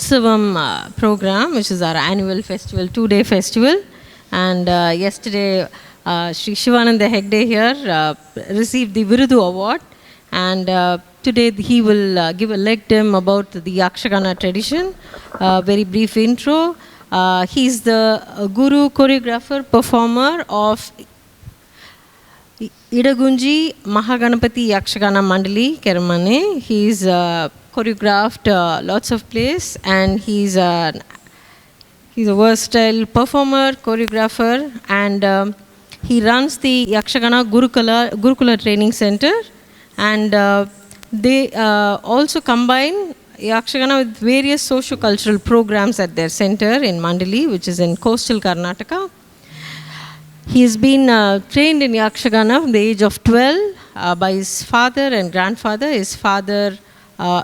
Utsavam program, which is our annual festival, 2-day festival. And yesterday, Sri Shivananda Hegde here received the Virudu Award. And today he will give a lecture about the Yakshagana tradition. Very brief intro. He's the guru, choreographer, performer of Idagunji Mahaganapati Yakshagana Mandali, Keramane. He's choreographed lots of plays, and he's a versatile performer, choreographer, and he runs the Yakshagana Gurukula Training Center, and they also combine Yakshagana with various socio-cultural programs at their center in Mandali, which is in coastal Karnataka. He has been trained in Yakshagana from the age of 12 by his father and grandfather. His father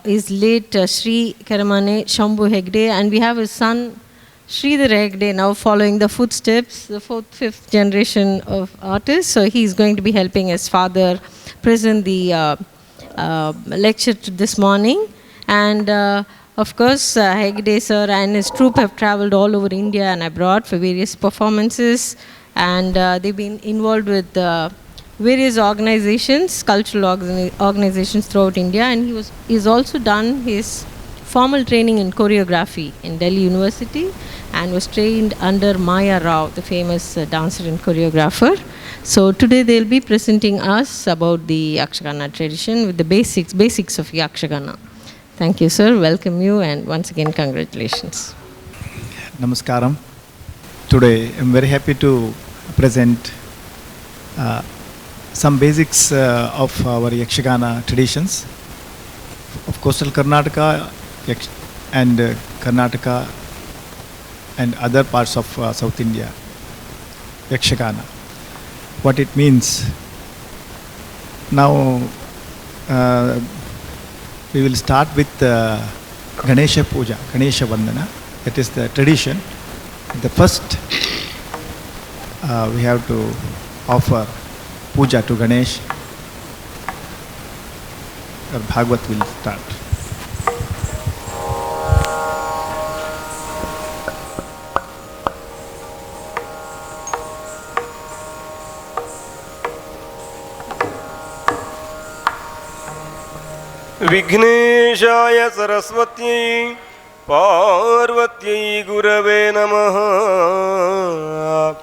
is late Sri Keramane Shambhu Hegde, and we have his son Sridhar Hegde now following the footsteps, the 4th, 5th generation of artists. So he is going to be helping his father present the lecture this morning. And of course, Hegde sir and his troupe have traveled all over India and abroad for various performances. And they've been involved with various organizations, cultural organizations throughout India, and he's also done his formal training in choreography in Delhi University and was trained under Maya Rao, the famous dancer and choreographer. So today they'll be presenting us about the Yakshagana tradition with the basics of Yakshagana. Thank you, sir. Welcome you, and once again, congratulations. Namaskaram. Today, I'm very happy to present some basics of our Yakshagana traditions of coastal Karnataka and Karnataka and other parts of South India. Yakshagana, what it means. Now, we will start with Ganesha Puja, Ganesha Vandana. That is the tradition. The first, we have to offer puja to Ganesh. Our Bhagavad will start. Vigneshaya Saraswatyai Parvatyai Gurave Namaha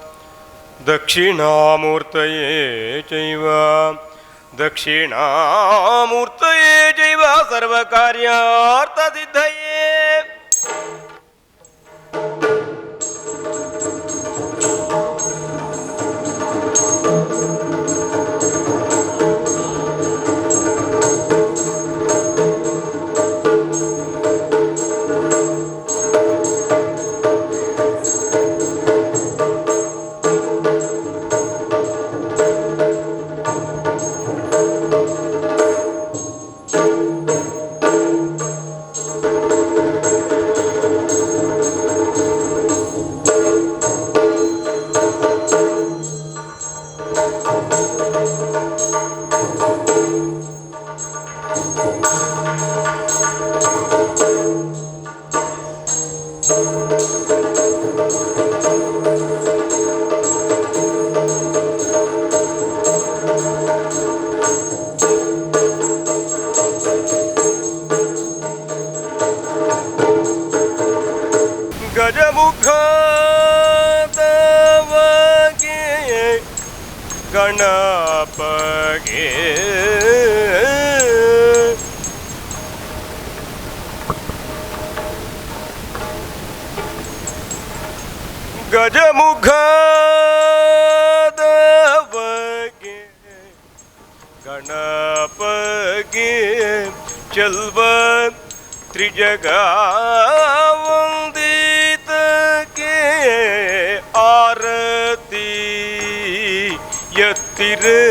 Dakshinamurtaye Chaiva Dakshinamurtaye Chaiva Sarvakaryartha Siddhaye. Gajamukha Ganapage Gajamukha Davage Ganapage Chalva Trijagavandita ke Arati Yatire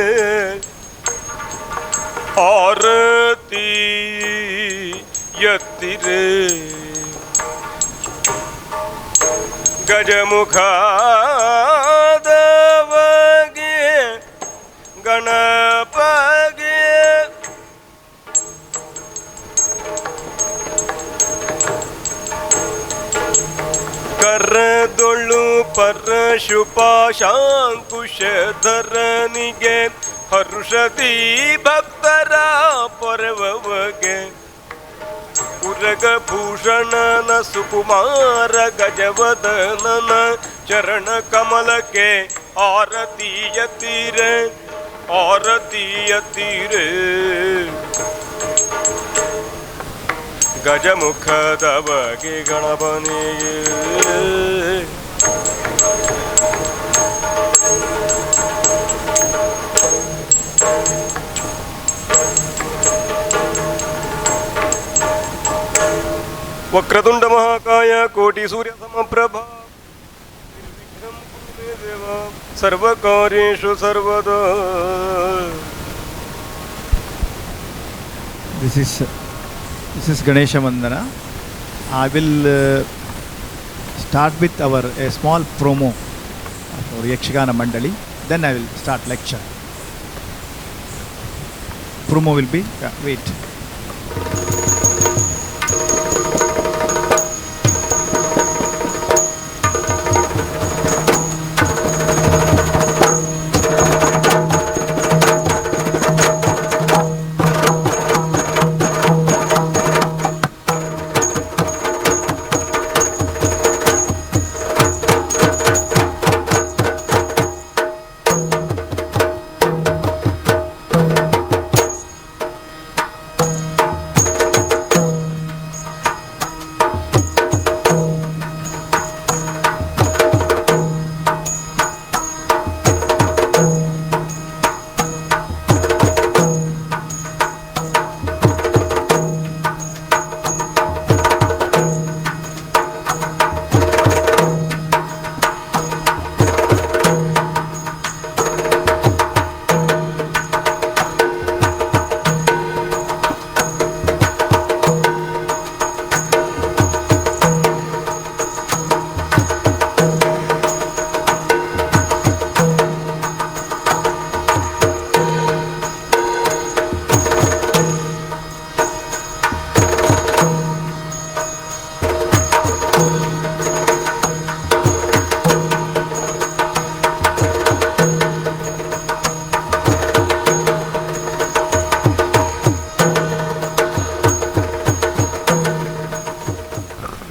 Arati Yatire Gajamukha Davage Ganapage ಪರಶುಪಾಶಾಂಕುಶಧರನಿಗೆ ಹರುಷದಿ ಭಕ್ತರ ಪರ್ವವಗೆ ಉರಗಭೂಷಣನ ಸುಕುಮಾರ ಗಜವದನನ ಚರಣ ಕಮಲಕ್ಕೆ ಆರತಿಯ ತೀರೆ ಆರತಿಯ ತೀರೆ ಗಜಮುಖದ ಬಗೆ ಗಣಪನಿಗೆ ವಕ್ರತುಂಡ ಮಹಾಕಾಯ ಕೋಟಿ ಸೂರ್ಯ ಸಮಪ್ರಭಾ ಸರ್ವಕಾರ್ಯೇಷು ಸರ್ವದಾ. This is Ganesha Vandana. I will start with a small promo for Yakshagana Mandali. Then I will start lecture. Promo will be, wait.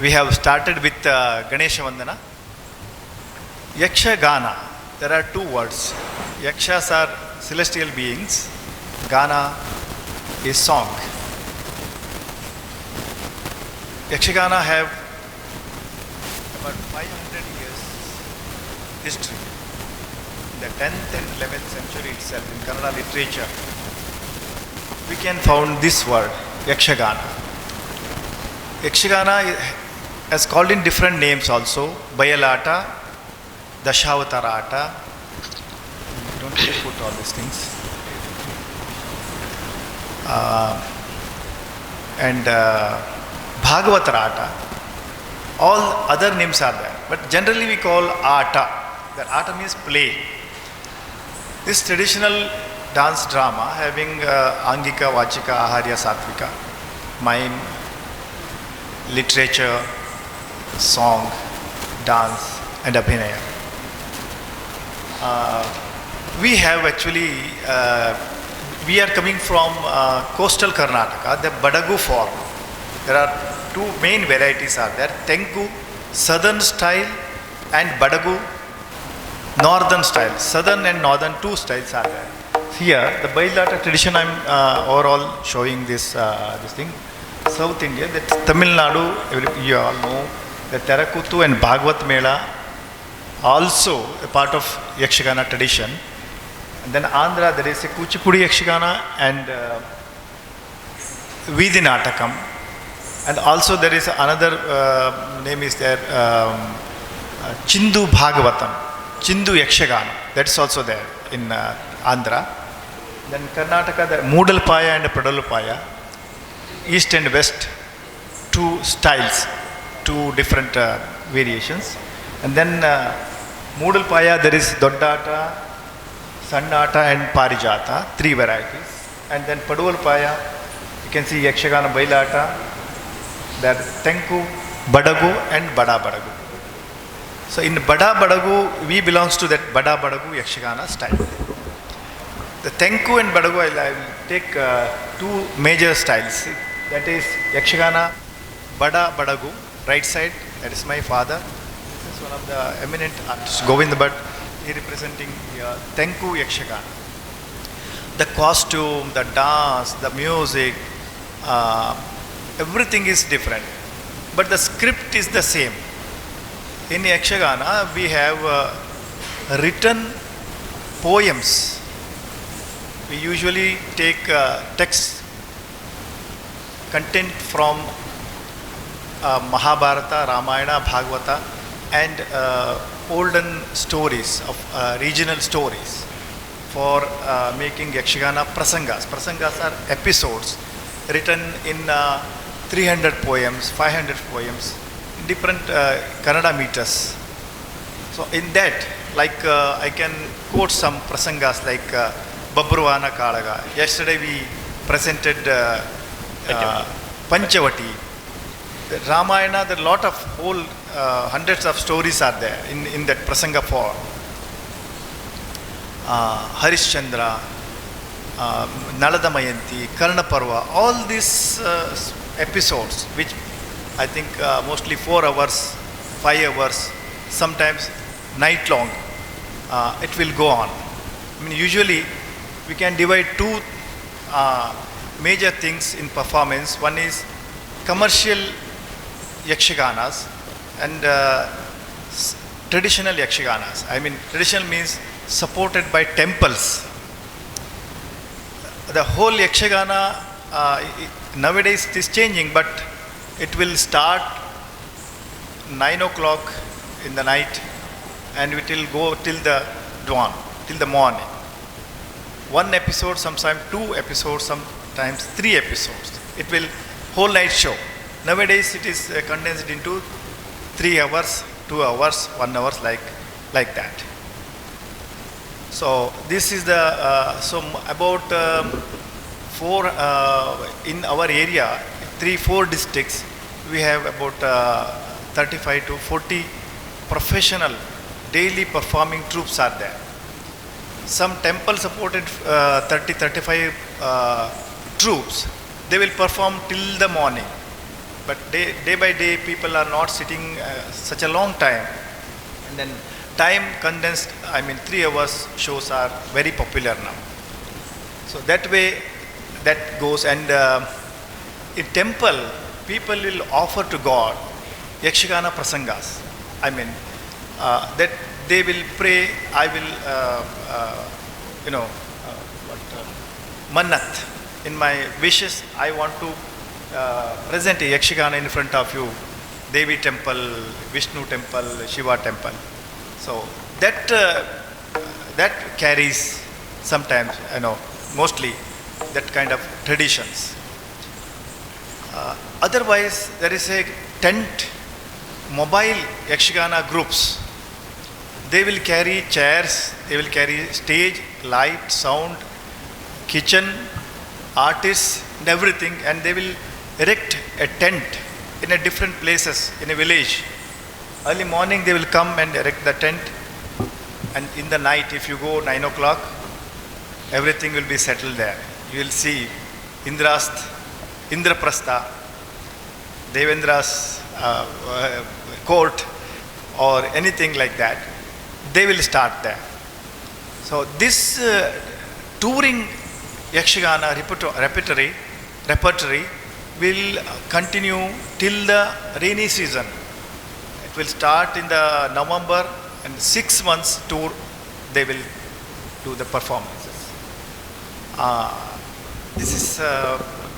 We have started with Ganesha Vandana. Yakshagana, there are two words. Yakshas are celestial beings. Gana is song. Yakshagana have about 500 years history. In the 10th and 11th century itself, in Kannada literature, we can found this word, Yakshagana. Yakshagana is called in different names also. Bayalata, Dashavatara. Don't need to put all these things. And Bhagavatarata. All other names are there. But generally we call Ata. That Ata means play. This traditional dance drama having Angika, Vachika, Aharya, Satvika, mime, literature, song, dance and Abhinaya. We have actually, we are coming from coastal Karnataka, the Badagu form. There are two main varieties are there, Tengu, southern style and Badagu, northern style. Southern and northern two styles are there. Here, the Bailata tradition, I am overall showing this thing. South India, that Tamil Nadu, you all know, the Terakuttu and Bhagavad Mela, also a part of Yakshagana tradition. And then Andhra, there is a Kuchipudi Yakshagana and Vidhi Natakam. And also there is another name is there, Chindu Bhagavatam, Chindu Yakshagana. That is also there in Andhra. Then Karnataka, the Moodalpaya and Pradalpaya. East and west, two styles, two different variations. And then Moodalpaya, there is Doddata, Sannata and Parijata, three varieties. And then Padulpaya, you can see Yakshagana Bailata, there Tenku, Badagu and Bada Badagu. So in Bada Badagu, we belongs to that Bada Badagu Yakshagana style. The Tenku and Badagu, I will take two major styles. That is Yakshagana Bada Badagu, right side, that is my father. This is one of the eminent artists, Govind Bhatt, he representing Tenku Yakshagana. The costume, the dance, the music, everything is different. But the script is the same. In Yakshagana, we have written poems. We usually take text content from Mahabharata, Ramayana, Bhagavata, and olden stories of regional stories for making Yakshagana prasangas. Prasangas are episodes written in 300 poems, 500 poems, different Kannada meters. So in that, like I can quote some prasangas like Babruvana Kalaga. Yesterday we presented Panchavati. The Ramayana, there are a lot of whole hundreds of stories are there in that prasanga form. Harishchandra, Nalada Mayanti, Karna Parva, all these episodes, which I think mostly 4 hours, 5 hours, sometimes night long, it will go on. I mean, usually we can divide two major things in performance. One is commercial Yakshaganas and traditional Yakshaganas. I mean, traditional means supported by temples. The whole Yakshagana nowadays it is changing, but it will start 9 o'clock in the night and it will go till the dawn, till the morning. One episode, sometimes 2 episodes, sometimes 3 episodes. It will whole night show. Nowadays it is condensed into 3 hours, 2 hours, 1 hour, like that. So this is the so about 4 in our area, 3-4 districts. We have about 35 to 40 professional daily performing troops are there. Some temple supported 30-35 troops. They will perform till the morning. But day by day, people are not sitting such a long time. And then time condensed, I mean 3 hours shows are very popular now. So that way, that goes. And in temple, people will offer to God Yakshagana prasangas. I mean, that they will pray, I will, Mannat. In my wishes, I want to present a Yakshagana in front of you. Devi temple, Vishnu temple, Shiva temple. So that that carries sometimes, mostly that kind of traditions. Otherwise, there is a tent, mobile Yakshagana groups. They will carry chairs, they will carry stage, light, sound, kitchen, artists, and everything, and they will erect a tent in a different places in a village. Early morning they will come and erect the tent, and in the night, if you go 9 o'clock, everything will be settled there. You will see Indraprastha, Devendra's court, or anything like that. They will start there. So this touring Yakshagana repertory will continue till the rainy season. It will start in the November, and 6 months tour they will do the performances. This is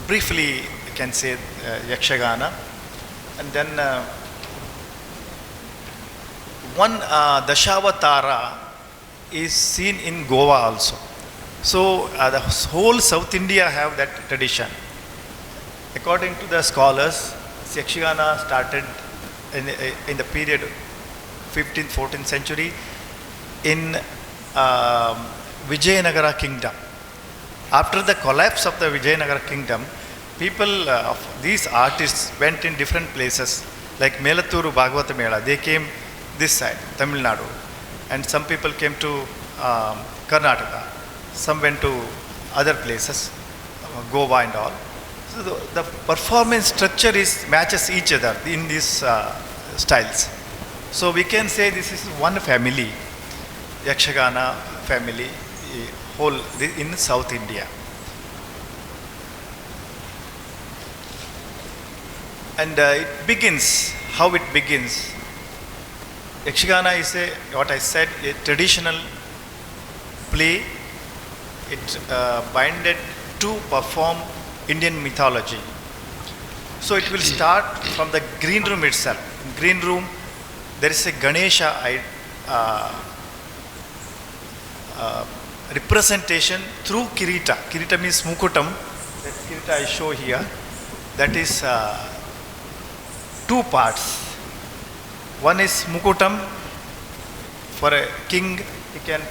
briefly I can say Yakshagana. And then one Dashavatara is seen in Goa also. So the whole South India have that tradition. According to the scholars, Yakshagana started in the period 15th, 14th century in Vijayanagara kingdom. After the collapse of the Vijayanagara kingdom, people of these artists went in different places, like Melaturu Bhagavata Mela. They came this side, Tamil Nadu, and some people came to Karnataka, some went to other places, Goa and all. So the performance structure matches each other in these styles. So we can say this is one family, Yakshagana family, whole in South India. And it begins, how it begins. Yakshagana is what I said, a traditional play. It binded to perform Indian mythology. So it will start from the green room itself. In green room, there is a Ganesha representation through Kirita. Kirita means Mukutam. That Kirita I show here. That is two parts. One is Mukutam. For a king, he can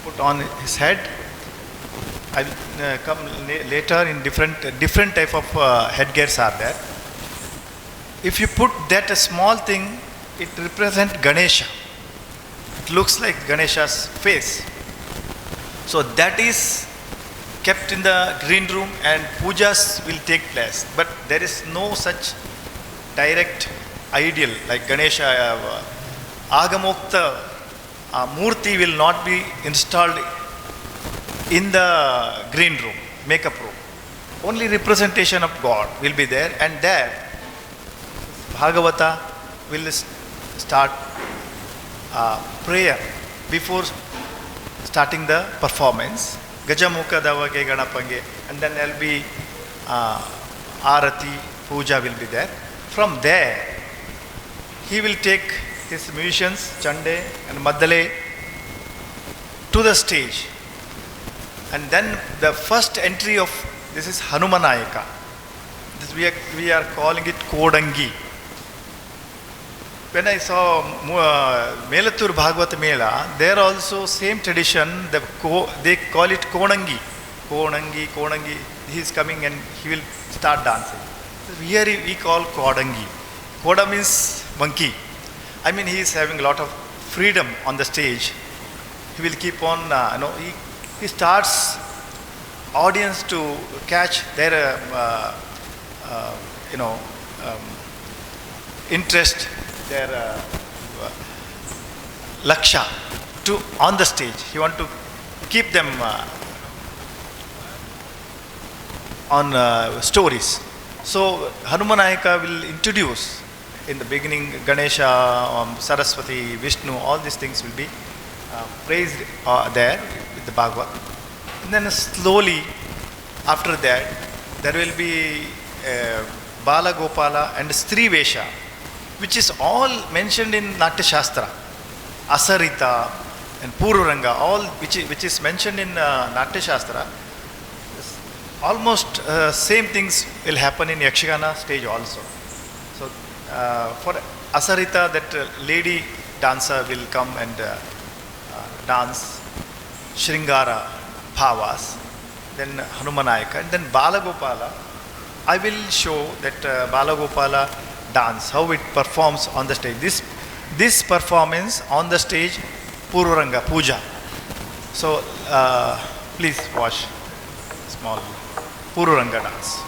put on his head. I will come later in different type of headgears are there. If you put that a small thing, it represents Ganesha. It looks like Ganesha's face. So that is kept in the green room and pujas will take place. But there is no such direct ideal like Ganesha. Agamokta Murti will not be installed in the green room, makeup room. Only representation of God will be there, and there Bhagavata will start prayer before starting the performance. Gajamukha Davage Ganapange, and then there will be Arati, Puja will be there. From there, he will take his musicians, Chande and Maddale, to the stage. And then the first entry of this is Hanumanayaka. This we are calling it Kodangi. When I saw Melatur Bhagavata Mela, there also same tradition, they call it Konangi. Konangi, he is coming and he will start dancing. Here we call Kodangi. Koda means monkey. I mean, he is having a lot of freedom on the stage. He will keep on, he starts audience to catch their, interest, their laksha to on the stage. He want to keep them on stories. So Hanumanayaka will introduce in the beginning Ganesha, Saraswati, Vishnu, all these things will be praised there with the Bhagavad. And then slowly after that there will be Bala Gopala and Stri Vesha, which is all mentioned in Natya Shastra. Asarita and Pururanga, all which is mentioned in Natya Shastra. Almost same things will happen in Yakshagana stage also. So for Asarita, that lady dancer will come and dance Shringara Bhavas, then Hanumanayaka, and then Balagopala. I will show that Balagopala dance, how it performs on the stage. This performance on the stage, Pururanga, Puja. So please watch small Pururanga dance.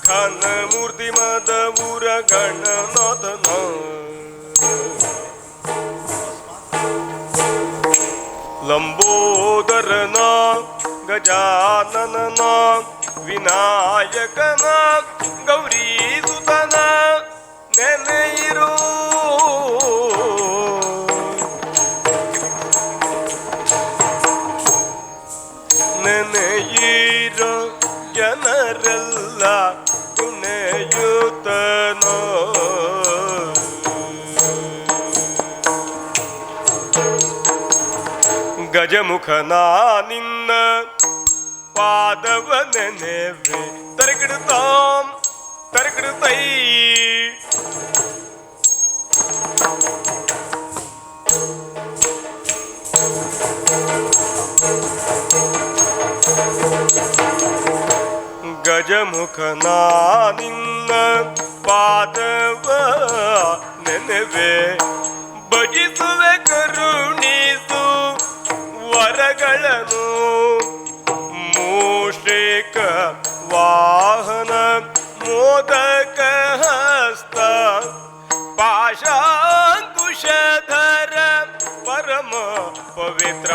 ಘನ ಮೂರ್ತಿ ಮದ ಊರ ಗಣನಾಥನ ಲಂಬೋದರನ ಗಜಾನನ ವಿನಾಯಕನ ಗೌರೀಸುತನ ನೆನೆಯಿರೋ ನೆನೆಯಿರ ಜನರೆಲ್ಲ ಕುಣೆಯುತ್ತನೋ ಗಜಮುಖನ ನಿನ್ನ ಪಾದವ ನೆನೆವೆ ತರಕಿಡುತ್ತಾಂ ತರಕಿಡುತ್ತೈ ಗಜಮುಖನ ನಿನ್ನ ಪಾದವ ನೆನೆವೆ ಭಜಿಸುವೆ ಕರುಣಿಸು ವರಗಳನ್ನು ಮೂಷಿಕ ವಾಹನ ಮೋದಕ ಹಸ್ತ ಪಾಶಾಂಕುಶಧರ ಪರಮ ಪವಿತ್ರ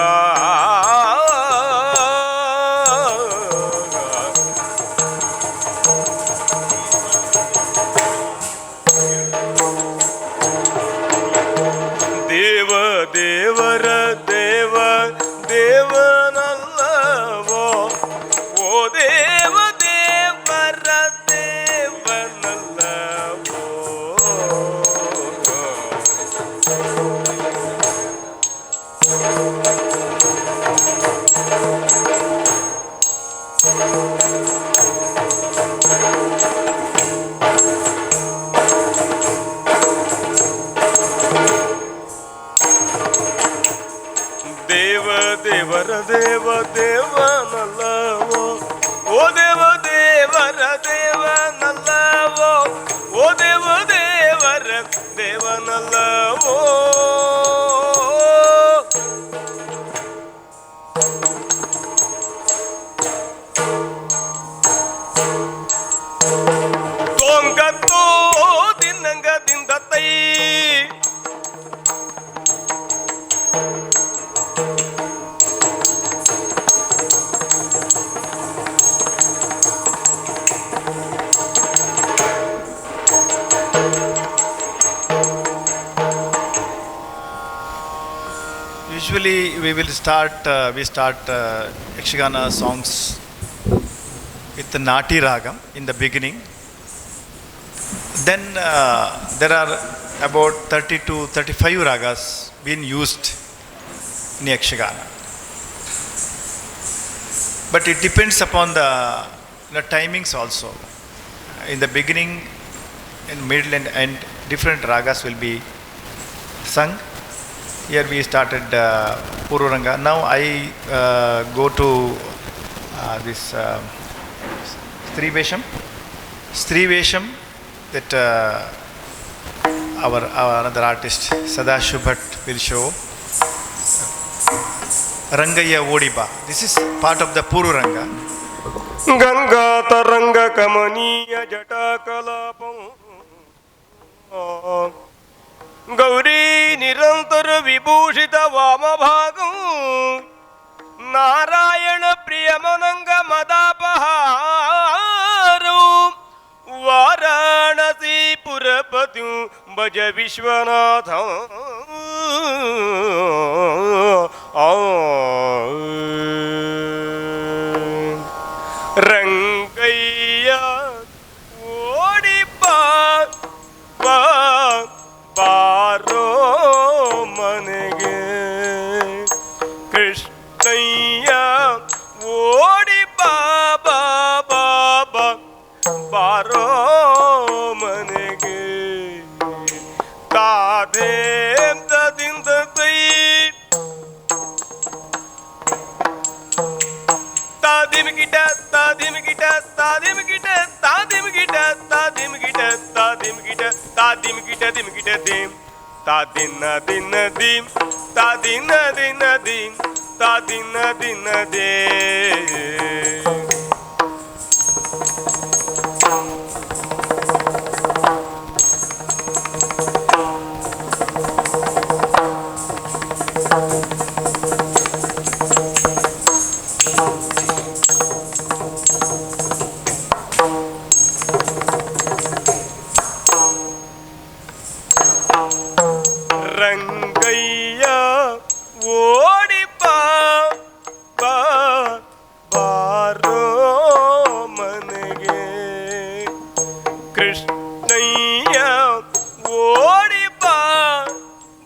ದೇವ ದೇವರ ದೇವ ದೇವನಲ್ಲವೋ ಓ ದೇವ ದೇವರ ದೇವನಲ್ಲವೋ ದೇವ ದೇವರ ದೇವ ದೇವನಲ್ಲವೋ ಓ ದೇವ ದೇವರ ದೇವನಲ್ಲವೋ ಓ ದೇವ ದೇವರ ದೇವನಲ್ಲವೋ ತೋಂಗತ್ತೋ ದಿನ್ನಂಗದಿಂದ ತೈ Usually we start Yakshagana songs with the Nati Ragam in the beginning. Then there are about 30 to 35 ragas being used in Yakshagana. But it depends upon the timings also. In the beginning, in middle and end, different ragas will be sung. Here we started Pururanga. Now I go to this Strivesham. Strivesham that our another artist Sadashiv Bhatt will show. Rangaya Odiba. This is part of the Pururanga. Ganga ತರಂಗ ಕಮನೀಯ ಜಟಾ ಕಲಾಪಂ ಗೌರಿ ನಿರಂತರ ವಿಭೂಷಿತ ವಾಮಭಾಗಂ ನಾರಾಯಣ ಪ್ರಿಯ ಮನಂಗ ಮದಾಪಹಾರಂ ವಾರಾಣಸಿ ಪುರಪತಿ ಭಜ ವಿಶ್ವನಾಥ ರಂಗಯ್ಯ ಓಡಿ ಬಾರೋ ಮನೆಗೆ ಕೃಷ್ಣಯ್ಯ ಓಡಿ ಬಾಬಾ ಬಾರೋ ಮನೆಗೆ ತಾದೇಂದಿಂದ ತೈ ತಾದಿಮಗಿಟ ತಾದಿಮಗಿಟ ತಾದಿಮಗಿಟ ತಾದಿಮಗಿಟ ತಾದಿಮಗಿಟ ತಾದಿಮಗಿಟ ತಾದಿಮಗಿಟ ದಿಮಗಿಟ ದಿಂ ತಾದಿನ ದಿನ ದಿಂ ತಾದಿನ ದಿನ ದಿಂ ತಾದಿನ ದಿನ ದೇ ಓಡಿ ಬಾ ಬಾ ಬಾರೋ ಮನೆಗೆ ಕೃಷ್ಣಯ್ಯ ಓಡಿ ಬಾ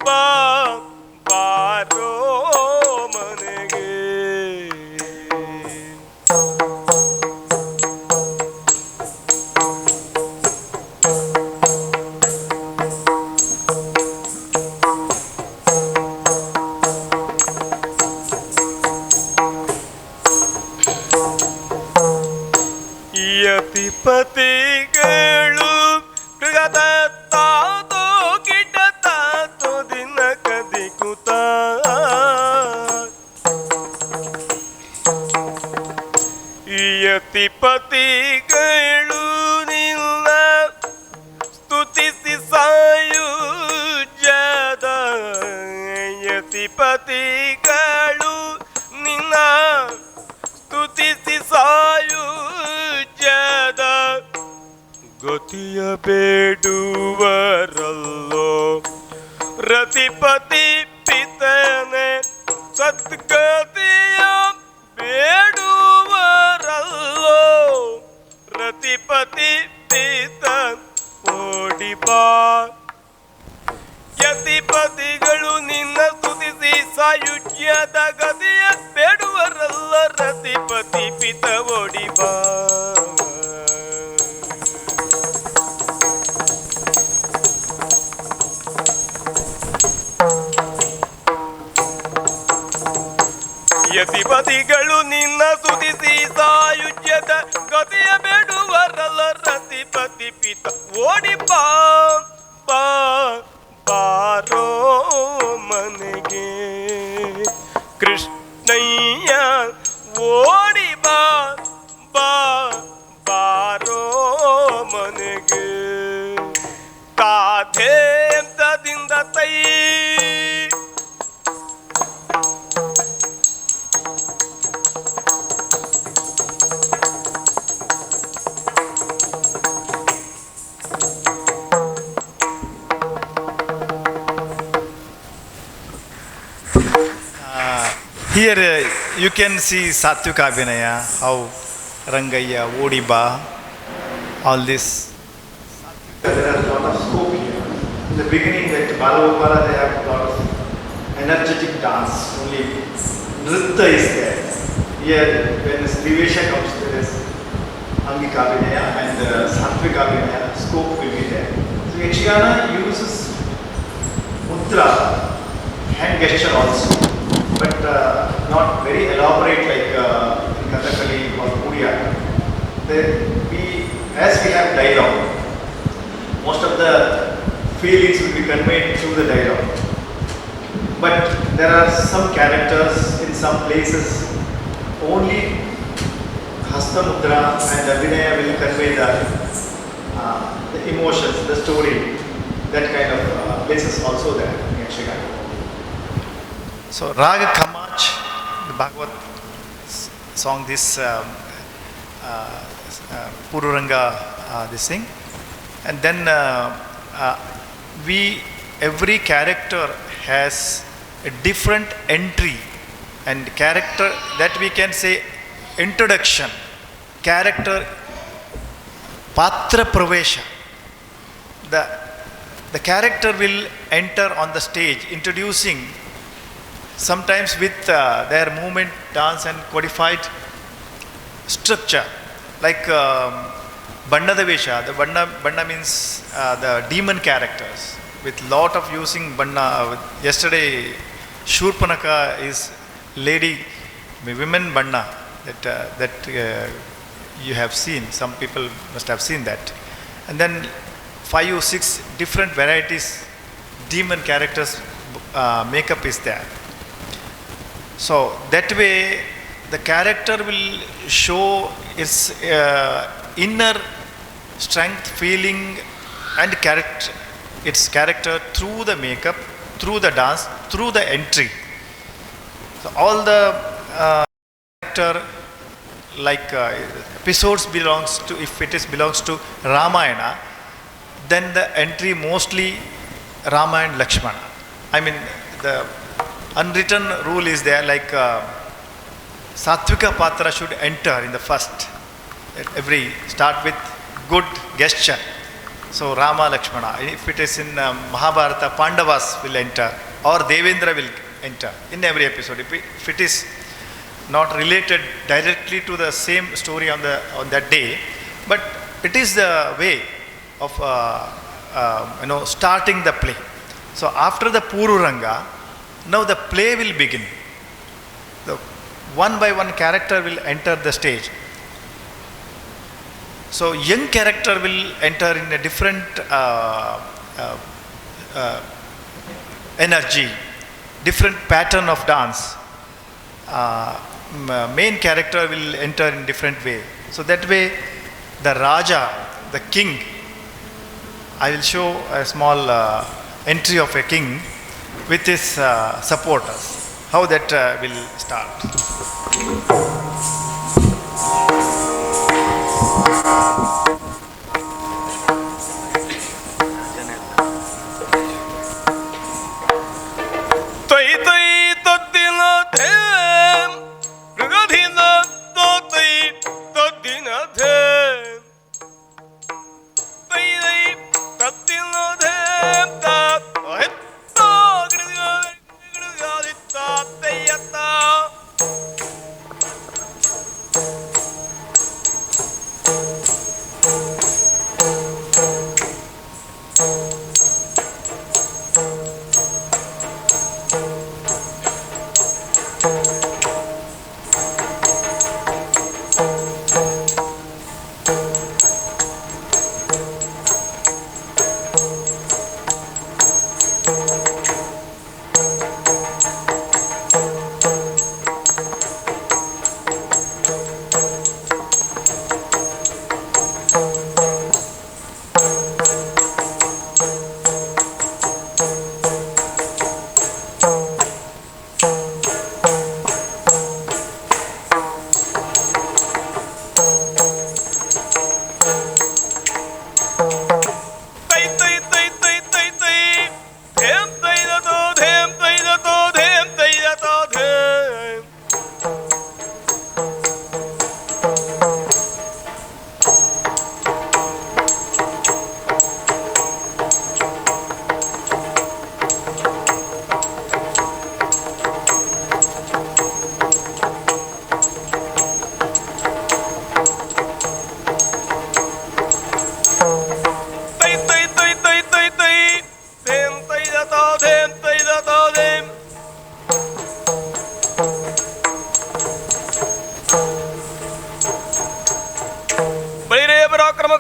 ಬಾ ಬಾರೋ ಮನೆಗೆ ಯತಿಪತಿಗಳು ಮೃಗದ ತಾತೋ ಗಿಡ ತಾತೋ ದಿನ ಕದಿಕುತ ಯತಿಪತಿಗಳು ನಿನ್ನ ಸ್ತುತಿಸಿ ಸಾಯುಜ್ಯದ ಯತಿಪತಿಗಳು ನಿನ್ನ ಸ್ತುತಿಸಿ ಸಾಯುಜ್ಯದ ಗತಿಯ ಬೇಡುವರಲ್ಲೋ ರತಿಪತಿ ಪಿತನೆ ಸದ್ಗತಿಯ ಬೇಡುವರಲ್ಲೋ ರತಿಪತಿ ಪಿತ ಓಡಿ ಬಾ ಯತಿಪತಿಗಳು ನಿನ್ನ ಸ್ತುತಿಸಿ ಸಾಯುಜ್ಯದ ಗತಿಯ ಬೇಡುವರಲ್ಲ ರತಿಪತಿ ಪಿತ ಓಡಿ ಬಾ ಯತಿಪತಿಗಳು ನಿನ್ನ ಸ್ತುತಿಸಿ ಸಾಯುಜ್ಯದ ಗತಿಯ ಬೇಡುವರಲ್ಲ ರತಿಪತಿ ಪಿತ ಓಡಿ ಬಾ ಬಾ ಬಾರೋ ಮನೆಗೆ ಕೃಷ್ಣಯ್ಯ ಓಡಿ ಬಾ ಬಾ ಬಾರೋ ಮನೆಗೆ ತಾಧೇಂತದಿಂದ ತೈ Here you can see Satvika Abhinaya, how Rangaya, Odiba, all this. There is a lot of scope here. In the beginning, that Balagopala, they have a lot of energetic dance, only Nritta is there. Here, when Divesha comes, there is Angika Abhinaya and Satvika Abhinaya, scope will be there. So Yakshagana uses mudra, hand gesture also. But not very elaborate like in Kathakali or Puria. As we have dialogue, most of the feelings will be conveyed through the dialogue. But there are some characters in some places, only Hasta Mudra and Abhinaya will convey the emotions, the story, that kind of places also there in Yakshagana. So Raga Kamach, the Bhagavad song, this Pururanga, this thing, and then every character has a different entry and character that we can say introduction, character, Patra Pravesha. The character will enter on the stage introducing sometimes with their movement, dance and codified structure. Like Bandada Vesha, the Banda means the demon characters with lot of using Banda. Yesterday, Shurpanaka is lady, women Banda that you have seen. Some people must have seen that. And then 5 or 6 different varieties, demon characters makeup is there. So that way the character will show its inner strength, feeling and its character through the makeup, through the dance, through the entry. So all the character like episodes belongs to, if it is belongs to Ramayana, then the entry mostly Rama and Lakshmana. I mean the unwritten rule is there, like Satvika Patra should enter in the first. Every start with good gesture. So Rama, Lakshmana. If it is in Mahabharata, Pandavas will enter or Devendra will enter in every episode. If it is not related directly to the same story on that day, but it is the way of starting the play. So after the Pururanga, now the play will begin. The one by one character will enter the stage. So young character will enter in a different energy, different pattern of dance. Main character will enter in different way. So that way, the Raja, the king, I will show a small entry of a king with his supporters. How that will start. ತೈ ತೈ ತದ್ದಿನ ಧೇಮ್ ಮೃಗಧಿನ ತೈ ತದ್ದಿನ ಧೇಮ್ ತೈ ತೈ ತದ್ದಿನ ಧೇಮ್ ತ ಗಿಡಗಾದಿತ್ತ ತಯ್ಯತ್ತ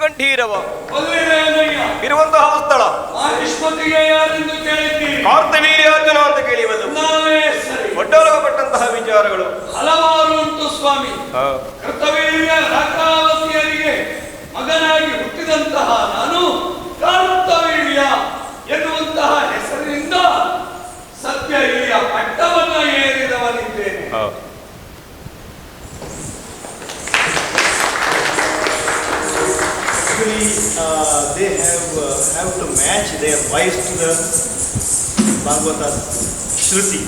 ಗಂಭೀರವ ಇರುವಂತಹ ಸ್ಥಳ ಕಾರ್ತವೀರ್ಯಾರ್ಜುನ ಅಂತ ಕೇಳಿವಲ್ಲ. ಒಡ್ಡೋಲಗಪಟ್ಟಂತಹ ವಿಚಾರಗಳು ಹಲವಾರು ಉಂಟು ಸ್ವಾಮಿ. ಕರ್ತವೀರ್ಯ ರಾಕಾವತಿಯರಿಗೆ ಮಗನಾಗಿ ಹುಟ್ಟಿದಂತಹ ನಾನು ಕಾರ್ತವೀರ್ಯ ಎನ್ನುವಂತಹ ಹೆಸರಿನಿಂದ ಸತ್ಯವೀರ್ಯ ಪಟ್ಟವನ್ನ ಏರಿದವನಿದ್ದೇನೆ. They have to match their wives to the Bhagavata Shruti.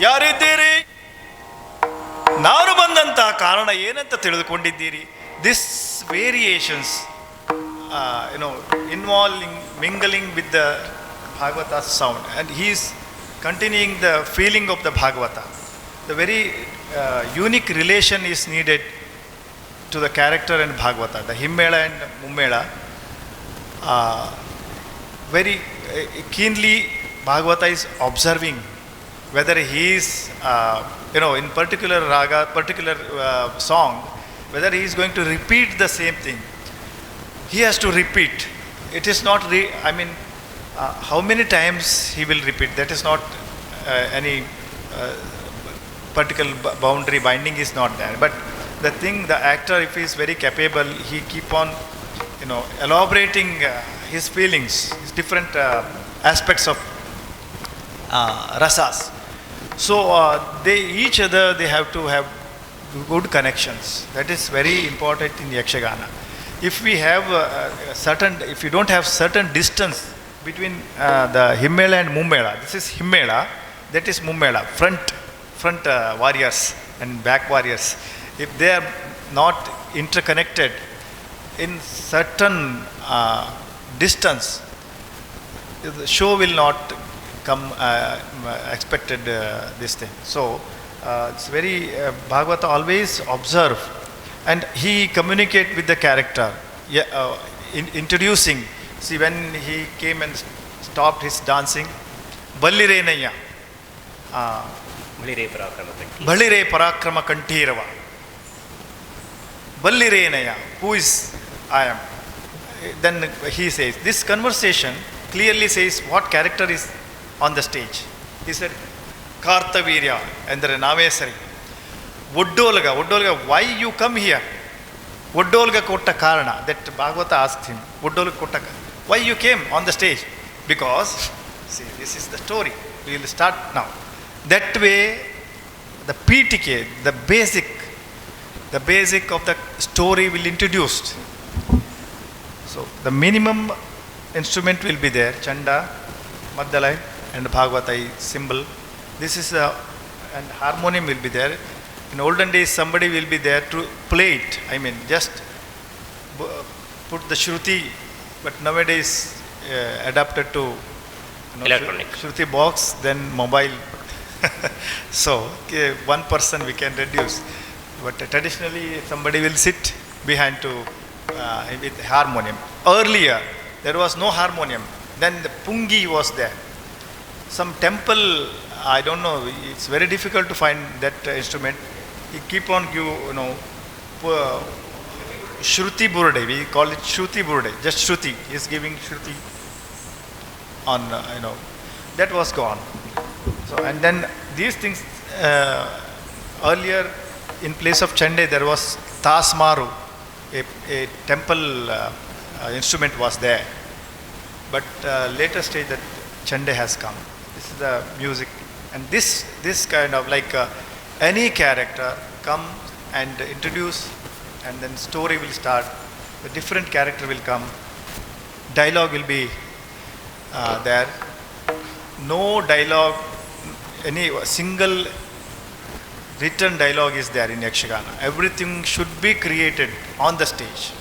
ಯಾರಿದ್ದೀರಿ? ನಾನು ಬಂದಂತಹ ಕಾರಣ ಏನಂತ ತಿಳಿದುಕೊಂಡಿದ್ದೀರಿ? This variations, involving, mingling with the Bhagavata sound, and he is continuing the feeling of the Bhagavata. The very unique relation is needed to the character and Bhagavata. The Himmela and Mummela, very keenly Bhagavata is observing whether he is, in particular raga, particular song, whether he is going to repeat the same thing. He has to repeat. It is not, how many times he will repeat. That is not any particular boundary binding is not there. But the thing, the actor, if he is very capable, he keep on, elaborating his feelings, his different aspects of rasas. So they each other, they have to have good connections. That is very important in Yakshagana. if we have if you don't have certain distance between the Himmela and Mummela, this is Himmela, that is Mummela, front warriors and back warriors. If they are not interconnected in certain distance, the show will not come expected this thing. So it's very Bhagavata always observe, and he communicate with the character, introducing. See, when he came and stopped his dancing, Ballirenaya, Balire Parakrama Kantirava, Ballirenaya, who is I am. Then he says, this conversation clearly says what character is on the stage. He said, Kartavirya, Andre Navesari, Woddolga, why you come here? Woddolga Kotta Karana, that Bhagavata asked him, Woddolga Kotta, why you came on the stage? Because, see, this is the story. We will start now. That way, the PTK, the basic of the story will introduced. So the minimum instrument will be there, Chanda, Maddalai and Bhagavatai symbol. This is and harmonium will be there. In olden days, somebody will be there to play it. I mean, just put the Shruti, but nowadays adapted to Electronic. Shruti box, then mobile. So one person we can reduce. But traditionally, somebody will sit behind to with harmonium. Earlier, there was no harmonium. Then the pungi was there. Some temple, I don't know, it's very difficult to find that instrument. He keep on Shruti Burde, we call it Shruti Burde, just Shruti. He is giving Shruti on, that was gone. So, and then these things, earlier in place of Chande, there was Tasmaru, a temple instrument was there. But later stage that Chande has come. This is the music. And this kind of like any character come and introduce, and then story will start. A different character will come. Dialogue will be there. No dialogue, any single written dialogue is there in Yakshagana. Everything should be created on the stage.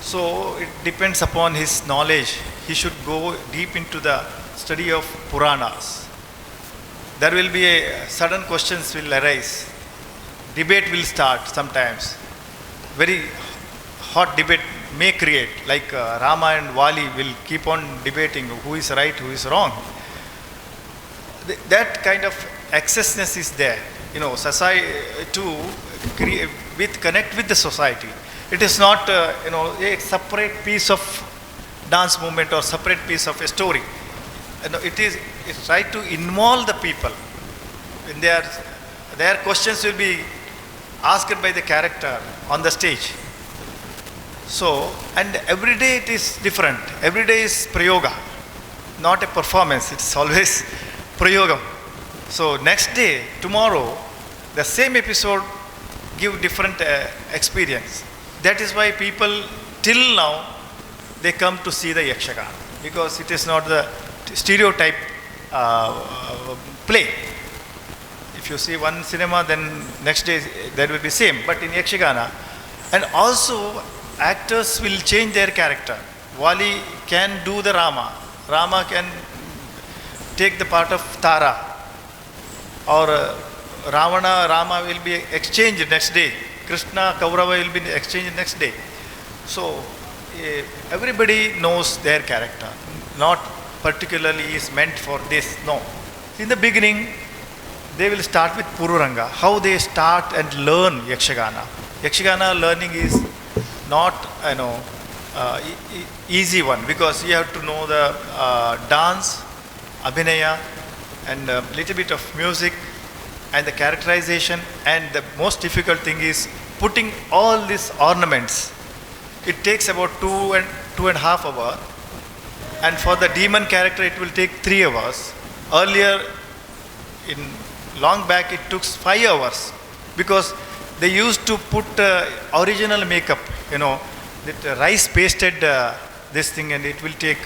So it depends upon his knowledge. He should go deep into the study of Puranas. There will be sudden questions will arise. Debate will start sometimes. Very hot debate may create, like Rama and Vali will keep on debating who is right, who is wrong. That kind of excessness is there. Society to connect with the society. It is not a separate piece of dance movement or separate piece of a story. It's try to involve the people. When their questions will be asked by the character on the stage. So, and every day it is different. Every day is prayoga, not a performance. It's always prayogam. So next day, tomorrow, the same episode give different experience. That is why people till now they come to see the Yakshagana, because it is not the stereotype play. If you see one cinema, then next day there will be same. But in Yakshagana, and also actors will change their character. Vali can do the Rama. Rama can take the part of Tara. Or Rama will be exchanged next day. Krishna, Kaurava will be exchanged next day. So everybody knows their character. Not particularly is meant for this. No. In the beginning, they will start with Pururanga. How they start and learn Yakshagana. Yakshagana learning is not easy one, because you have to know the dance, abhinaya, and a little bit of music and the characterization, and the most difficult thing is putting all these ornaments. It takes about 2.5 hours, and for the demon character it will take 3 hours. Earlier, in long back, it took 5 hours, because they used to put original makeup, that rice pasted this thing, and it will take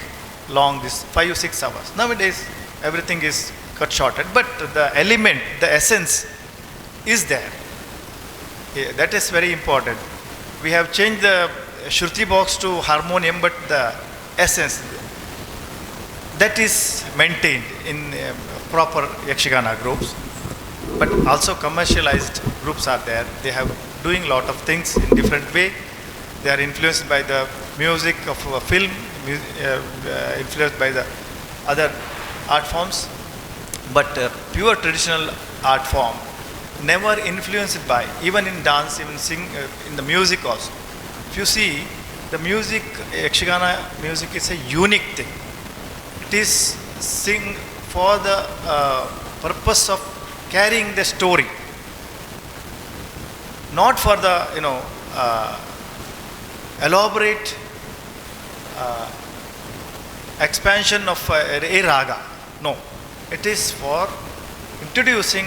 long, this 5 or 6 hours. Nowadays, everything is cut shorted, but the element, the essence is there. Yeah, that is very important. We have changed the Shruti box to harmonium, but the essence, that is maintained in proper Yakshagana groups. But also commercialized groups are there. They have doing lot of things in different way. They are influenced by the music of a film, influenced by the other art forms. But pure traditional art form, never influenced by, even in dance, even in the music also. If you see, the music, Yakshagana music is a unique thing. It is sing for the purpose of carrying the story, not for the elaborate expansion of a raga. No, it is for introducing,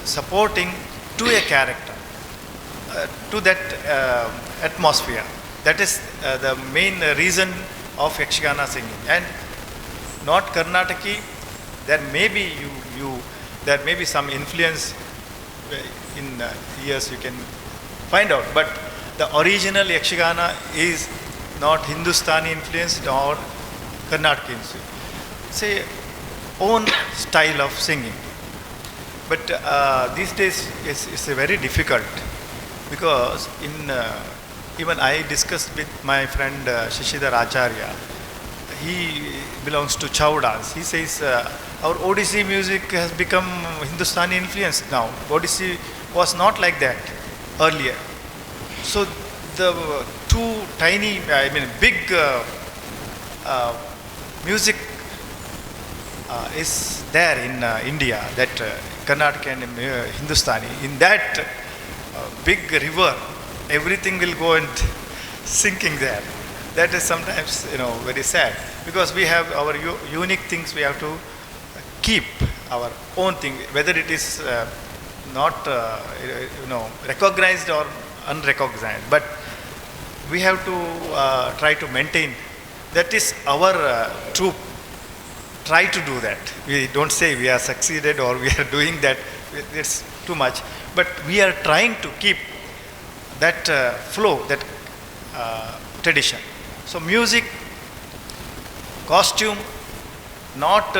supporting to a character, to that atmosphere. That is the main reason of Yakshagana singing. And not Karnataki, there may be there may be some influence in years you can find out, but the original Yakshagana is not Hindustani influenced or Karnataka influenced. It's a own style of singing. But these days it's a very difficult, because even I discussed with my friend Shishidhar Acharya. He belongs to Chow dance. He says our Odissi music has become Hindustani influenced now. Odissi was not like that earlier. So the two tiny, big music is there in India, that Karnataka and Hindustani. In that big river, everything will go and sinking there. That is sometimes very sad, because we have our unique things. We have to keep our own thing, whether it is not recognized or unrecognized, but we have to try to maintain. That is our true try to do that. We don't say we are succeeded or we are doing that, it's too much, but we are trying to keep that flow, that tradition. So music, costume, not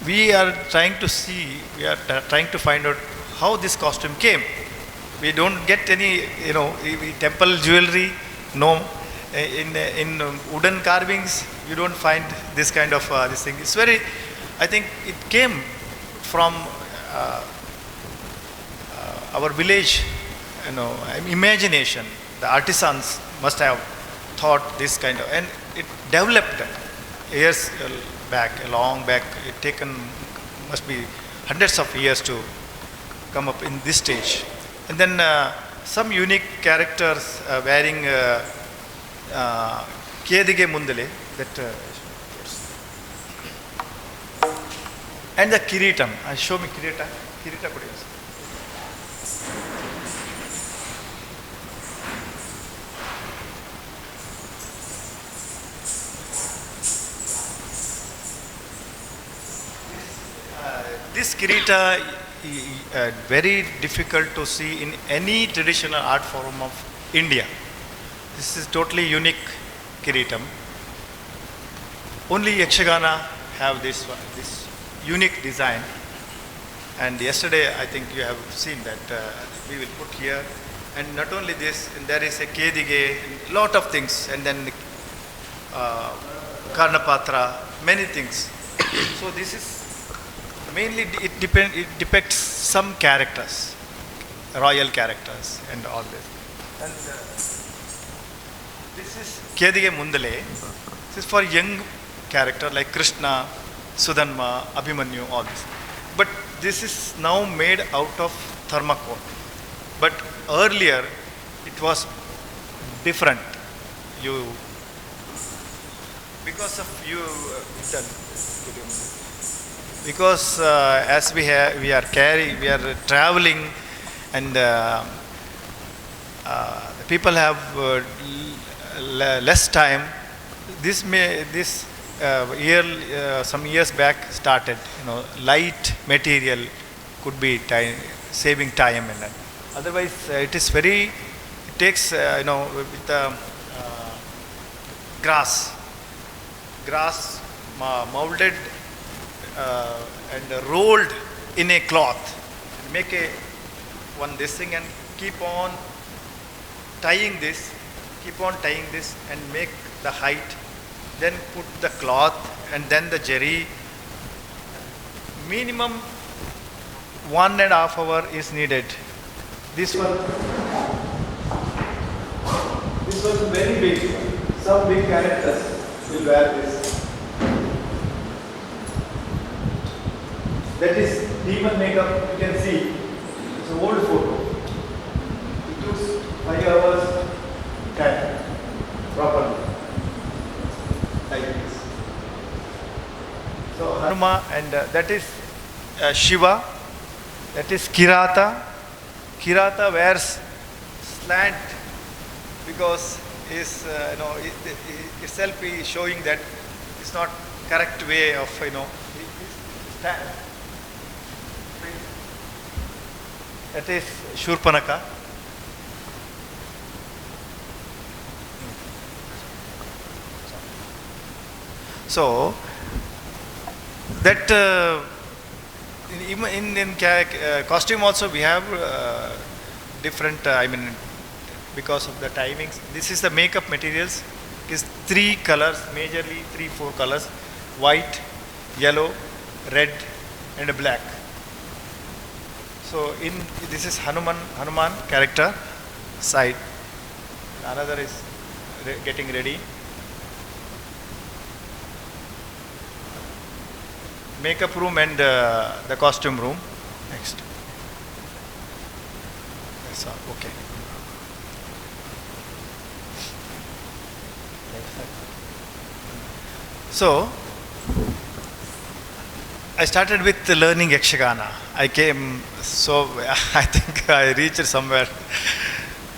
we are trying to see, we are trying to find out how this costume came. We don't get any temple jewelry, no. In wooden carvings you don't find this kind of this thing. It's very, I think it came from our village imagination. The artisans must have thought this kind of, and it developed years back, long back. It taken must be hundreds of years to come up in this stage. And then some unique characters wearing Kedige Mundale, that and the Kiritam. Show me Kirita. Kirita could use. This Kirita very difficult to see in any traditional art form of India. This is totally unique Kiritam. Only Yakshagana have this one, this unique design. And yesterday I think you have seen that we will put here. And not only this, and there is a Kedige, lot of things, and then Karnapatra, many things. So this is mainly it depicts some characters, royal characters, and all this. And this is Kedige Mundale. This is for young character like Krishna, Sudanma, Abhimanyu, all this. But this is now made out of thermocol. But earlier it was different. Because of because as we are traveling and the people have less time. This year some years back started, light material could be saving time in it. Otherwise it is very, it takes with the grass molded and rolled in a cloth, make a one this thing and keep on tying this and make the height, then put the cloth and then the jerry. Minimum 1.5 hours is needed. This was very big. Some big characters will wear this. That is demon makeup, you can see. It's an old photo. It took 5 hours time properly. Like this. So Hanuma, and that is Shiva, that is Kirata. Kirata wears slant because itself is showing that it's not correct way of stand. That is Shurpanaka. So that in costume also we have different. Because of the timings, this is the makeup materials. It is 3 colors, majorly 3-4 colors: white, yellow, red, and black. So this is Hanuman character side. Another is getting ready. Makeup room and the costume room. Next. That's all. Okay. So I started with learning Yakshagana. I came, so I think I reached somewhere.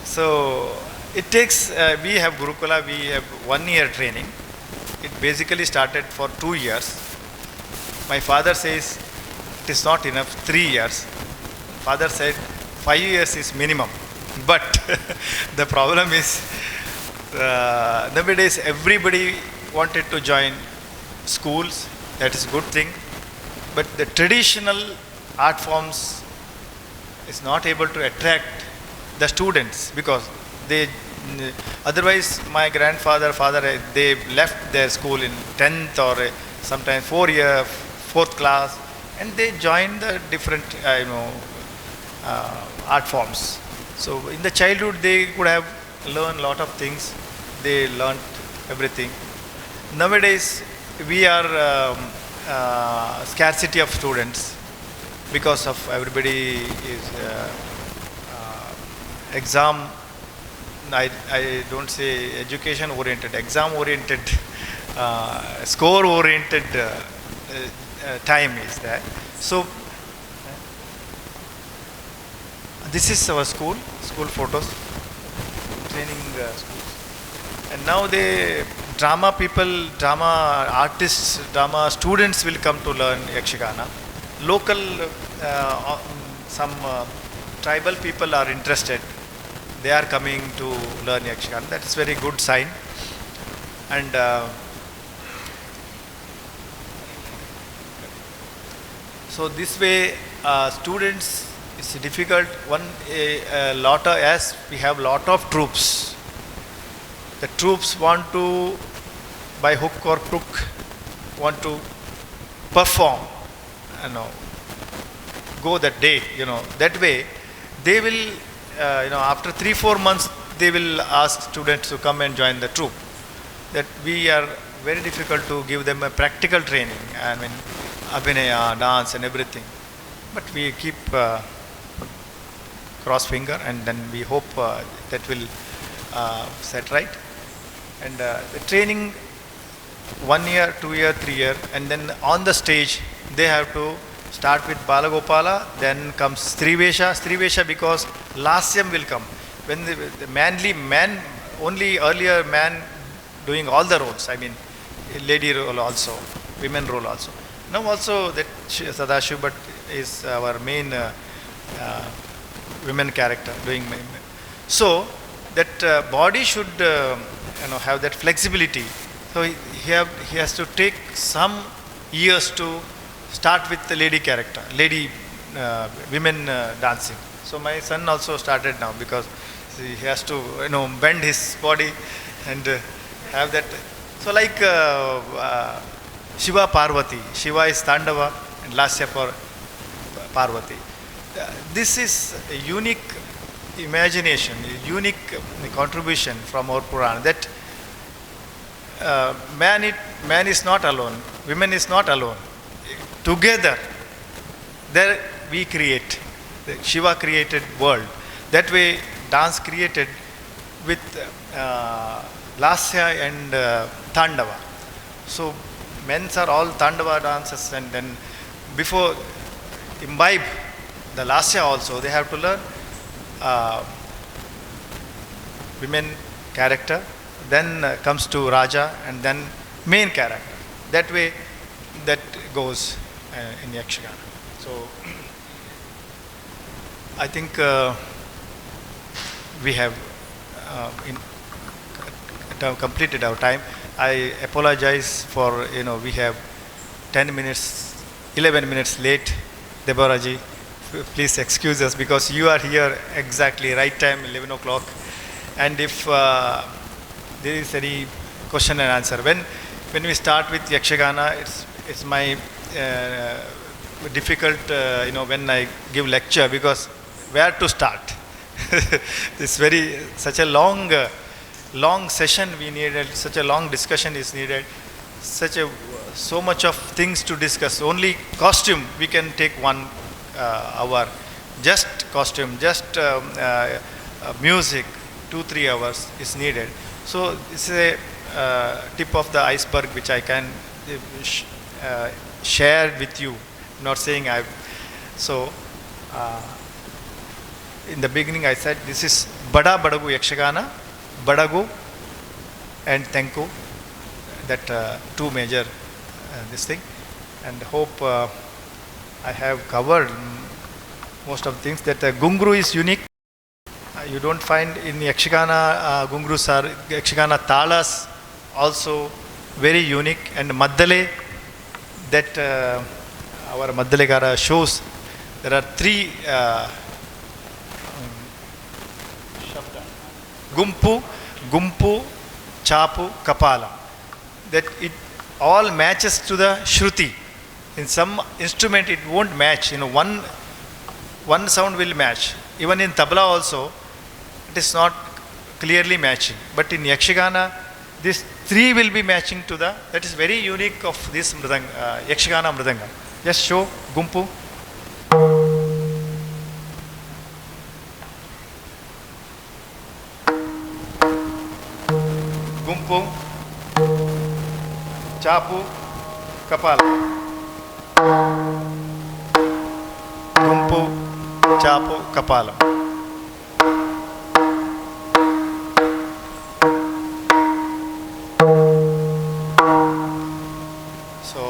So it takes, we have Gurukula, we have 1 year training. It basically started for 2 years. My father says it is not enough, 3 years. Father said 5 years is minimum. But the problem is nowadays everybody wanted to join schools. That is a good thing. But the traditional art forms is not able to attract the students because they, otherwise my grandfather, father, they left their school in 10th or sometimes 4th class, and they joined the different art forms. So in the childhood they could have learned a lot of things. They learned everything. Nowadays we are scarcity of students because of everybody is exam. I don't say education oriented, exam oriented, score oriented time is there. So this is our school photos, training schools. And now the drama people, drama artists, drama students will come to learn Yakshagana. Local, some tribal people are interested. They are coming to learn Yakshagana. That is very good sign. And so this way, students, it's difficult. As we have lot of troops, the troops want to, by hook or crook, want to perform, go that day, that way they will, after 3-4 months they will ask students to come and join the troop. That we are very difficult to give them a practical training, abhinaya, dance and everything. But we keep cross finger, and then we hope that will set right. And the training 1 year, 2 year, 3 year, and then on the stage they have to Start with Balagopala, then comes Strivesha. Strivesha because Lasyam will come. When the manly man, only earlier man doing all the roles. I mean, lady role also, women role also. Now also that Sadashiv Bhatt is our main women character doing. So that body should have that flexibility. So he has to take some years to start with the lady character, lady women dancing. So my son also started now because he has to bend his body and have that. So like Shiva Parvati, Shiva is Tandava and Lasya for Parvati. This is a unique imagination, a unique contribution from our Purana that man is not alone, women is not alone. Together, there we create. The Shiva created world. That way, dance created with Lasya and Tandava. So, men's are all Tandava dances, and then before imbibe the Lasya also, they have to learn women character, then comes to Raja, and then main character. That way, that goes in Yakshagana. So, I think we have completed our time. I apologize for, we have 11 minutes late. Deborah-ji, please excuse us because you are here exactly right time, 11 o'clock. And if there is any question and answer, when we start with Yakshagana, it's my difficult, when I give lecture because where to start? It's such a long session we needed, such a long discussion is needed, so much of things to discuss. Only costume we can take 1 hour, just costume, just music, 2-3 hours is needed. So it's a tip of the iceberg which I can share with you. Not saying in the beginning I said this is Bada Badagu Yakshagana, Badagu and Tenku, that 2 major this thing, and hope I have covered most of the things. That Gungru is unique. You don't find in Yakshagana Gungrus are Yakshagana Talas also very unique, and Maddale, that our Maddalegara shows there are 3 Gumpu, Chapu, Kapala. That it all matches to the Shruti. In some instrument it won't match. One sound will match. Even in Tabla also, it is not clearly matching. But in Yakshagana, these 3 will be matching to that is very unique of this Yakshagana Mridanga. Just show Gumpu. Gumpu, Chapu, Kapala. Gumpu, Chapu, Kapala. So,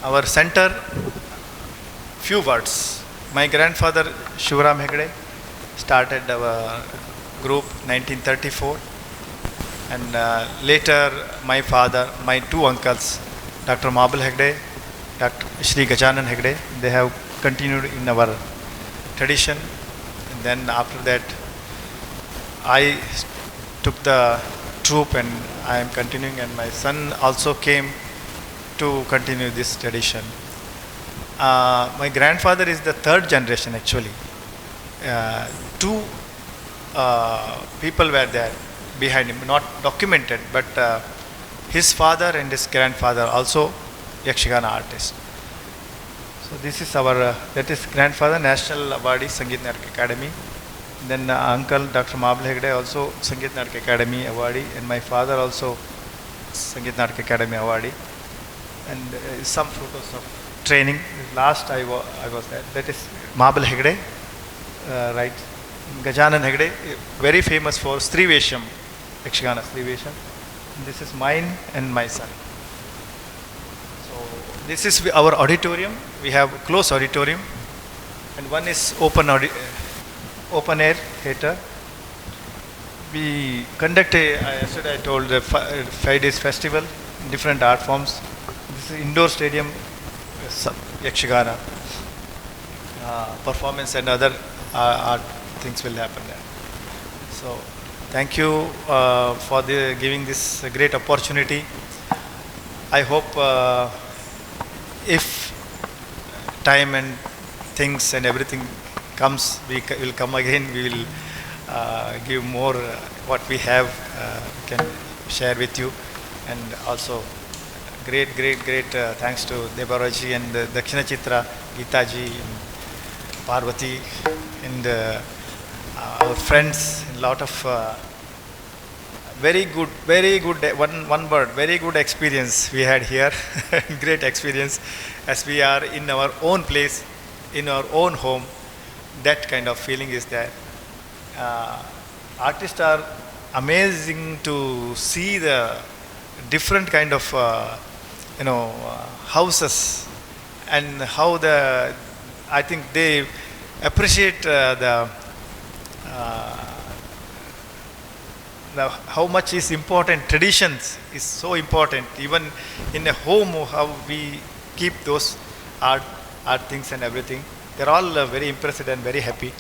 our center, few words. My grandfather Shivaram Hegde started our group 1934, and later my father, my 2 uncles, Dr. Mabal Hegde, Dr. Shri Gajanan Hegde, they have continued in our tradition. And then after that, I took the troop and I am continuing, and my son also came to continue this tradition. My grandfather is the 3rd generation actually. 2 people were there behind him, not documented, but his father and his grandfather also Yakshagana artists. So this is our, that is grandfather, National Awardee, Sangeet Natak Academy. Then uncle Dr. Mabal Hegde also Sangeet Natak Academy awardee, and my father also Sangeet Natak Academy awardee. And some photos of training. Last I was there. That is Mahabal Hegde, right? Gajanan Hegde, very famous for Strivesham, Yakshagana Strivesham. This is mine and my son. So this is our auditorium. We have close auditorium, and one is open air theater. We conduct yesterday I told a 5 days festival, different art forms. This is indoor stadium, Yakshagana performance and other art things will happen there. So thank you for giving this great opportunity. I hope if time and things and everything comes, we will come again. We will give more what we have, can share with you, and also great thanks to Devaraji and Dakshina Chitra, Geetaji, Parvati, and our friends. A lot of very good, one word, very good experience we had here. Great experience, as we are in our own place, in our own home. That kind of feeling is there. Artists are amazing to see the different kind of houses, and how I think they appreciate how much is important. Traditions is so important. Even in a home, how we keep those art things and everything. They're all very impressed and very happy.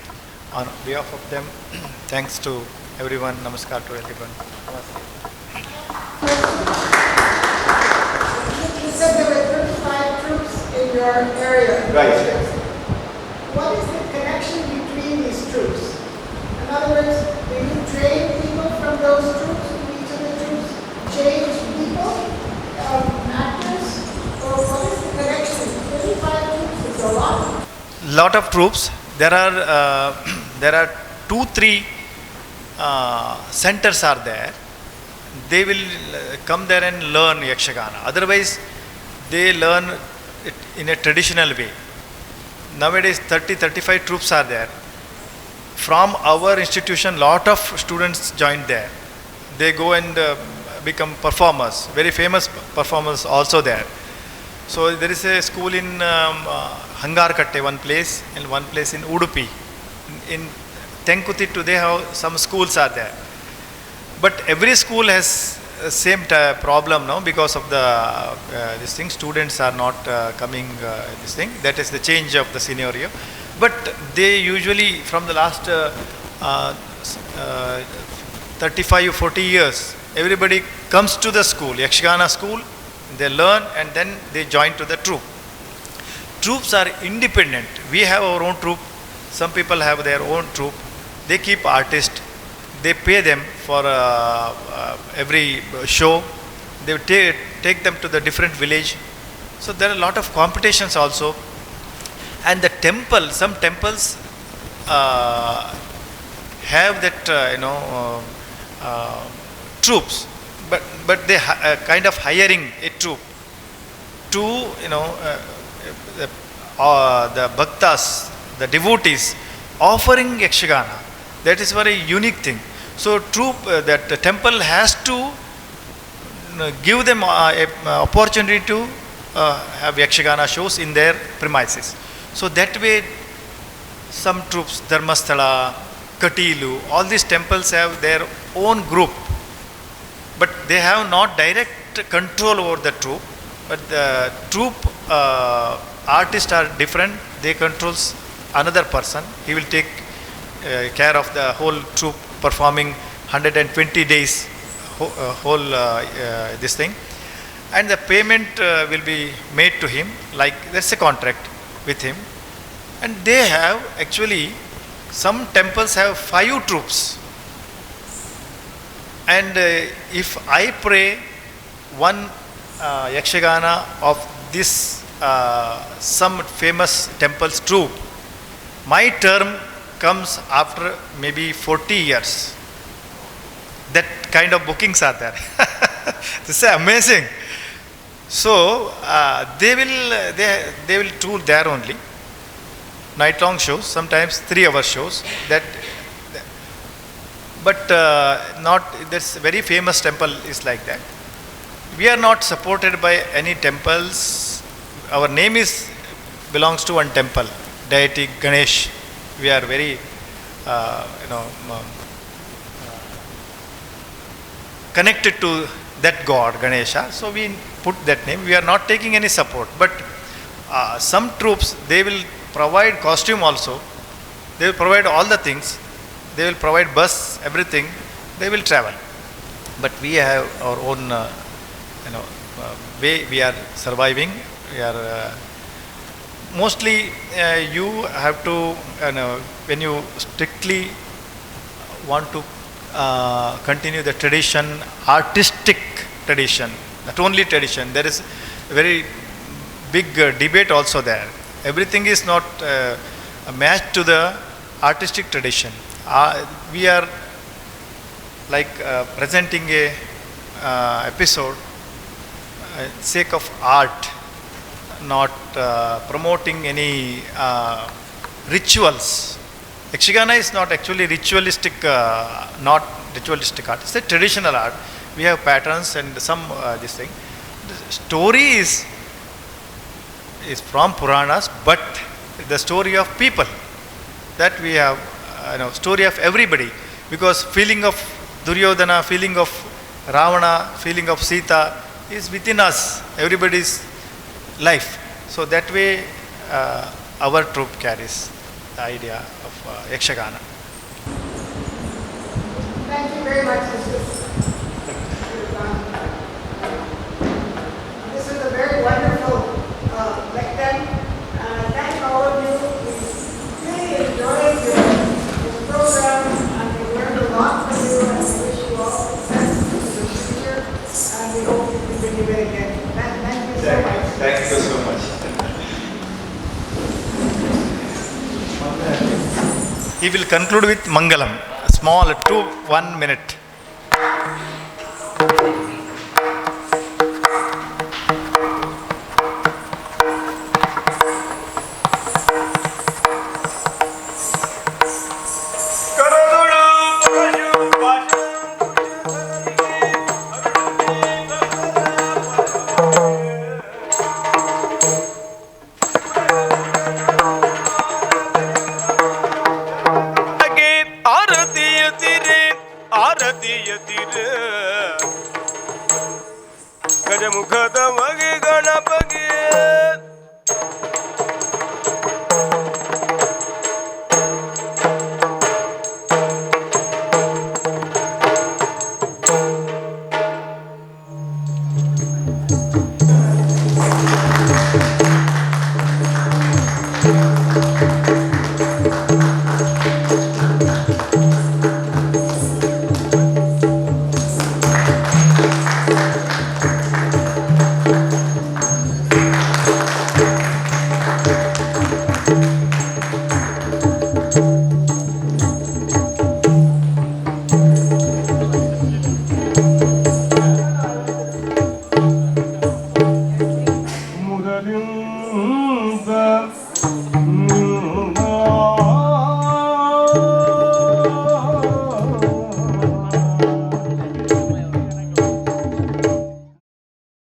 On behalf of them, thanks to everyone. Namaskar to everyone. You said there were 35 troops in your area. Right. What is the connection between these troops? In other words, do you train people from those troops? Do each of the troops change people, actors? Or what is the connection? 35 troops is a lot. Lot of troops. There are 2-3 centers are there. They will come there and learn Yakshagana. Otherwise, they learn it in a traditional way. Nowadays, 30-35 troops are there. From our institution, lot of students joined there. They go and become performers, very famous performers also there. So there is a school in Hangarkatte, one place, and one place in Udupi. In Tenkutittu, they have some schools are there. But every school has same problem now, because of the this thing. Students are not coming. This thing, that is the change of the scenario. But they usually, from the last 35 or 40 years, everybody comes to the school, Yakshagana school. They learn and then they join to the troop. Troops are independent. We have our own troop. Some people have their own troop. They keep artists. They pay them for every show. They take them to the different village. So there are a lot of competitions also. And the temple, some temples have that troops, but they kind of hiring a troop to the bhaktas, the devotees, offering Yakshagana. That is very unique thing. So troop, that the temple has to give them a opportunity to have Yakshagana shows in their premises. So that way, some troops, Dharmasthala, Katilu, all these temples have their own group, but they have not direct control over the troop. But the troop artists are different. They controls another person. He will take care of the whole troop, performing 120 days whole this thing, and the payment will be made to him. Like that's a contract with him. And they have actually, some temples have 5 troops. And if I pray one Yakshagana of this some famous temple's troop, my term comes after maybe 40 years. That kind of bookings are there. This is amazing. So they will tour there only. Night long shows, sometimes 3 hour shows. But not this very famous temple is like that. We are not supported by any temples. Our name belongs to one temple, deity Ganesh. We are very connected to that god Ganesha, so we put that name. We are not taking any support, but some troops, they will provide costume also, they will provide all the things, they will provide bus, everything, they will travel, but we have our own way we are surviving. We are mostly you have to when you strictly want to continue the tradition, artistic tradition, not only tradition, there is a very big debate also there. Everything is not matched to the artistic tradition. We are like presenting a episode sake of art, not promoting any rituals. Yakshagana is not actually ritualistic, not ritualistic art. It's a traditional art. We have patterns and some this thing. The story is from Puranas, but the story of people that we have, story of everybody. Because feeling of Duryodhana, feeling of Ravana, feeling of Sita is within us, everybody's life. So that way, our troupe carries the idea of Yakshagana. Thank you very much, sisters. This is a very wonderful lecture. Thank all of you. We really enjoyed this program, and we learned a lot from you, and we wish you all success in the future, and we hope to continue it again. Thank you so much. Thank you so much. He will conclude with Mangalam, a small 1 minute. ಗಜಮುಖದ ಮಗೆ ಗಣಪಗೆ